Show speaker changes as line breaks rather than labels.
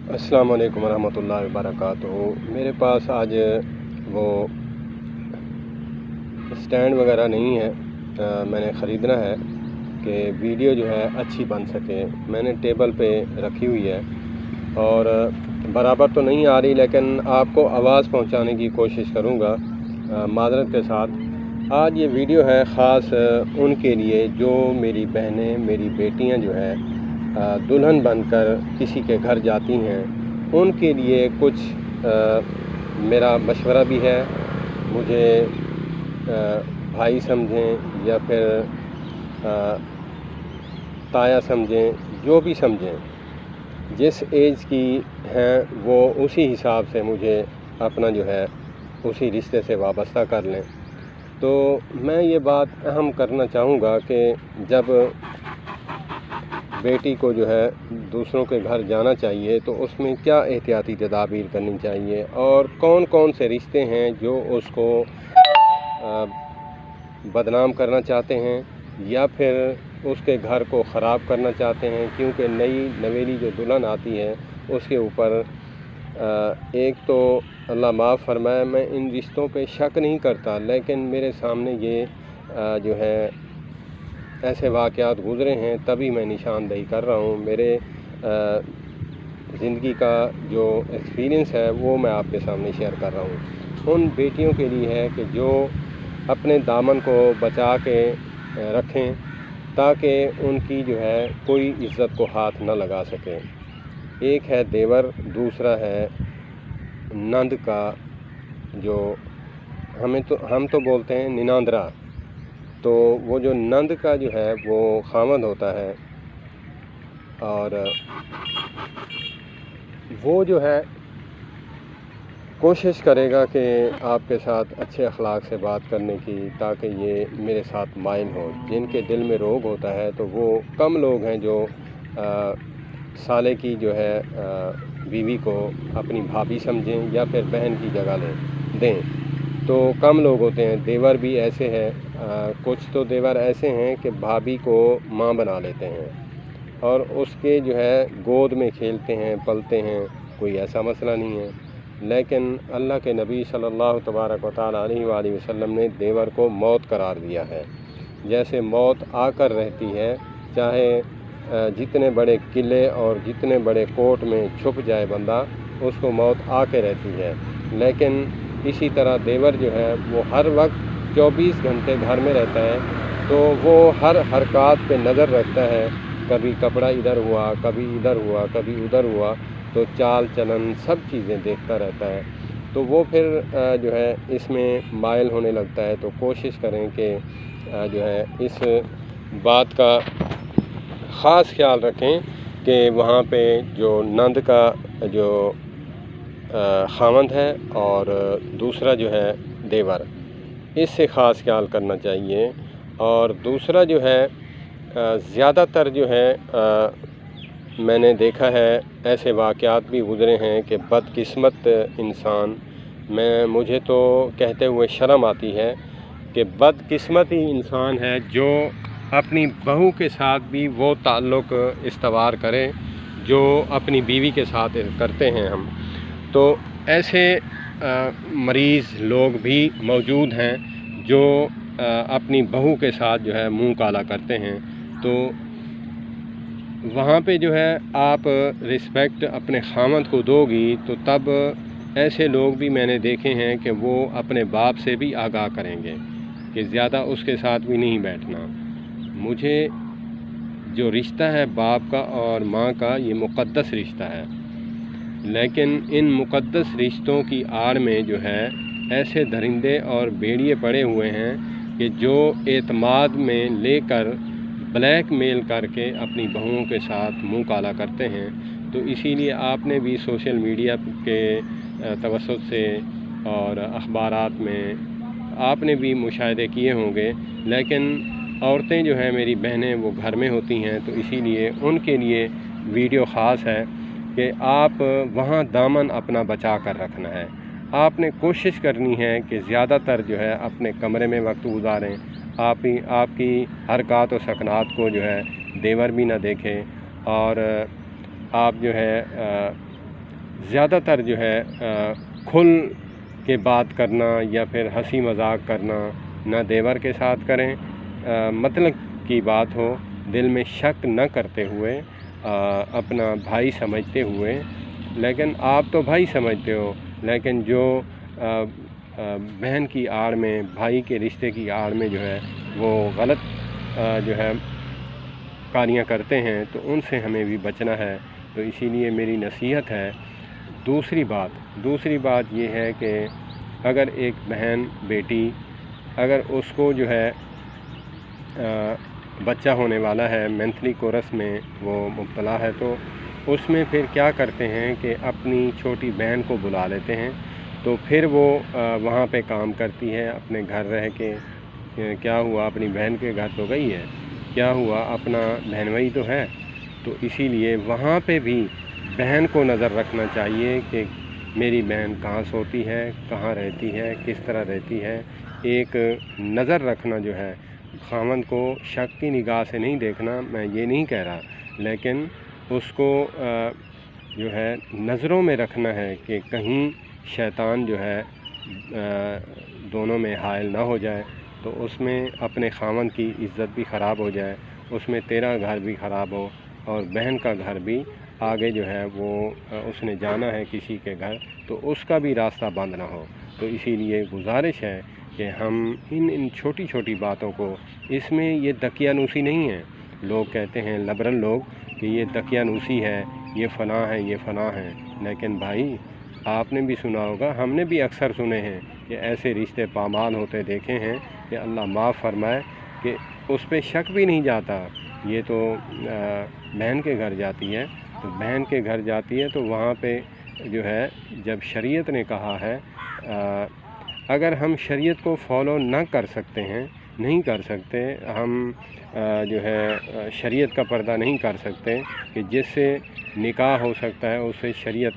अस्सलाम वालेकुम वरहमतुल्लाहि वबरकातुहू। मेरे पास आज वो स्टैंड वगैरह नहीं है। मैंने ख़रीदना है कि वीडियो जो है अच्छी बन सके। मैंने टेबल पे रखी हुई है और बराबर तो नहीं आ रही, लेकिन आपको आवाज़ पहुंचाने की कोशिश करूंगा माज़रत के साथ। आज ये वीडियो है ख़ास उनके लिए जो मेरी बहनें, मेरी बेटियां जो है दुल्हन बनकर किसी के घर जाती हैं। उनके लिए कुछ मेरा मशवरा भी है। मुझे भाई समझें या फिर ताया समझें, जो भी समझें, जिस एज की हैं वो उसी हिसाब से मुझे अपना जो है उसी रिश्ते से वाबस्ता कर लें। तो मैं ये बात अहम करना चाहूँगा कि जब बेटी को जो है दूसरों के घर जाना चाहिए तो उसमें क्या एहतियाती तदाबीर करनी चाहिए और कौन कौन से रिश्ते हैं जो उसको बदनाम करना चाहते हैं या फिर उसके घर को ख़राब करना चाहते हैं। क्योंकि नई नवेली जो दुल्हन आती है उसके ऊपर एक तो अल्लाह माफ़ फरमाए, मैं इन रिश्तों पे शक नहीं करता, लेकिन मेरे सामने ये जो है ऐसे वाक़यात गुज़रे हैं, तभी मैं निशानदेही कर रहा हूँ। मेरे ज़िंदगी का जो एक्सपीरियंस है वो मैं आपके सामने शेयर कर रहा हूँ। उन बेटियों के लिए है कि जो अपने दामन को बचा के रखें ताकि उनकी जो है कोई इज़्ज़त को हाथ न लगा सके। एक है देवर, दूसरा है नंद का, जो हम तो बोलते हैं निनांदरा। तो वो जो नंद का जो है वो खामद होता है और वो जो है कोशिश करेगा कि आपके साथ अच्छे अखलाक से बात करने की, ताकि ये मेरे साथ माइल हो। जिनके दिल में रोग होता है तो वो कम लोग हैं जो साले की जो है बीवी को अपनी भाभी समझें या फिर बहन की जगह दें। तो कम लोग होते हैं। देवर भी ऐसे हैं, कुछ तो देवर ऐसे हैं कि भाभी को माँ बना लेते हैं और उसके जो है गोद में खेलते हैं, पलते हैं। कोई ऐसा मसला नहीं है, लेकिन अल्लाह के नबी सल्लल्लाहु तबारक व तआला अलैहि वसल्लम ने देवर को मौत करार दिया है। जैसे मौत आकर रहती है, चाहे जितने बड़े किले और जितने बड़े कोट में छुप जाए बंदा, उसको मौत आके रहती है। लेकिन इसी तरह देवर जो है वो हर वक्त 24 घंटे घर में रहता है, तो वो हर हरकत पे नज़र रखता है। कभी कपड़ा इधर हुआ, कभी इधर हुआ, कभी उधर हुआ, तो चाल चलन सब चीज़ें देखता रहता है। तो वो फिर जो है इसमें माइल होने लगता है। तो कोशिश करें कि जो है इस बात का ख़ास ख्याल रखें कि वहाँ पे जो नंद का जो खामंद है और दूसरा जो है देवर, इससे ख़ास ख्याल करना चाहिए। और दूसरा जो है ज़्यादातर जो है मैंने देखा है, ऐसे वाक़यात भी गुज़रे हैं कि बदकिस्मत इंसान, मुझे तो कहते हुए शर्म आती है कि बदकिस्मत ही इंसान है जो अपनी बहू के साथ भी वो ताल्लुक़ इस्तवार करे जो अपनी बीवी के साथ करते हैं हम। तो ऐसे मरीज़ लोग भी मौजूद हैं जो अपनी बहू के साथ जो है मुंह काला करते हैं। तो वहाँ पे जो है आप रिस्पेक्ट अपने खामद को दोगी तो तब ऐसे लोग भी मैंने देखे हैं कि वो अपने बाप से भी आगाह करेंगे कि ज़्यादा उसके साथ भी नहीं बैठना। मुझे जो रिश्ता है बाप का और माँ का, ये मुक़द्दस रिश्ता है, लेकिन इन मुक़द्दस रिश्तों की आड़ में जो है ऐसे दरिंदे और भेड़िए पड़े हुए हैं कि जो एतमाद में लेकर ब्लैक मेल करके अपनी बहुओं के साथ मुंह काला करते हैं। तो इसीलिए आपने भी सोशल मीडिया के तवस्सुत से और अखबारात में आपने भी मुशाहिदे किए होंगे, लेकिन औरतें जो हैं मेरी बहनें वो घर में होती हैं, तो इसीलिए उनके लिए वीडियो ख़ास है कि आप वहाँ दामन अपना बचा कर रखना है। आपने कोशिश करनी है कि ज़्यादातर जो है अपने कमरे में वक्त गुजारें। आपकी हरकत और सकनात को जो है देवर भी ना देखें और आप जो है ज़्यादा तर جو ہے کھل کے بات کرنا یا پھر ہنسی مذاق کرنا نہ دیور کے ساتھ کریں، مطلب کی بات ہو، دل میں شک نہ کرتے ہوئے، اپنا بھائی سمجھتے ہوئے، لیکن آپ تو بھائی سمجھتے ہو، لیکن جو بہن کی آڑ میں، بھائی کے رشتے کی آڑ میں جو ہے وہ غلط جو ہے کاریاں کرتے ہیں، تو ان سے ہمیں بھی بچنا ہے۔ تو اسی لیے میری نصیحت ہے۔ دوسری بات یہ ہے کہ اگر ایک بہن بیٹی، اگر اس کو جو ہے بچہ ہونے والا ہے، مینتھلی کورس میں وہ مبتلا ہے، تو اس میں پھر کیا کرتے ہیں کہ اپنی چھوٹی بہن کو بلا لیتے ہیں، تو پھر وہ وہاں پہ کام کرتی ہے اپنے گھر رہ کے۔ کیا ہوا، اپنی بہن کے گھر تو گئی ہے، کیا ہوا، اپنا بہنوئی تو ہے۔ تو اسی لیے وہاں پہ بھی بہن کو نظر رکھنا چاہیے کہ میری بہن کہاں سوتی ہے، کہاں رہتی ہے، کس طرح رہتی ہے۔ ایک نظر رکھنا جو ہے، خاوند کو شک کی نگاہ سے نہیں دیکھنا، میں یہ نہیں کہہ رہا، لیکن اس کو جو ہے نظروں میں رکھنا ہے کہ کہیں شیطان جو ہے دونوں میں حائل نہ ہو جائے، تو اس میں اپنے خاوند کی عزت بھی خراب ہو جائے، اس میں تیرا گھر بھی خراب ہو، اور بہن کا گھر بھی آگے جو ہے وہ اس نے جانا ہے کسی کے گھر، تو اس کا بھی راستہ بند نہ ہو۔ تو اسی لیے گزارش ہے کہ ہم ان چھوٹی چھوٹی باتوں کو، اس میں یہ دقیانوسی نہیں ہے۔ لوگ کہتے ہیں لبرل لوگ کہ یہ دقیانوسی ہے، یہ فلاں ہے، یہ فلاں ہے، لیکن بھائی آپ نے بھی سنا ہوگا، ہم نے بھی اکثر سنے ہیں کہ ایسے رشتے پامال ہوتے دیکھے ہیں کہ اللہ معاف فرمائے کہ اس پہ شک بھی نہیں جاتا۔ یہ تو بہن کے گھر جاتی ہے، تو بہن کے گھر جاتی ہے تو وہاں پہ جو ہے، جب شریعت نے کہا ہے، اگر ہم شریعت کو فالو نہ کر سکتے ہیں، نہیں کر سکتے، ہم جو ہے شریعت کا پردہ نہیں کر سکتے کہ جس سے نکاح ہو سکتا ہے، اسے شریعت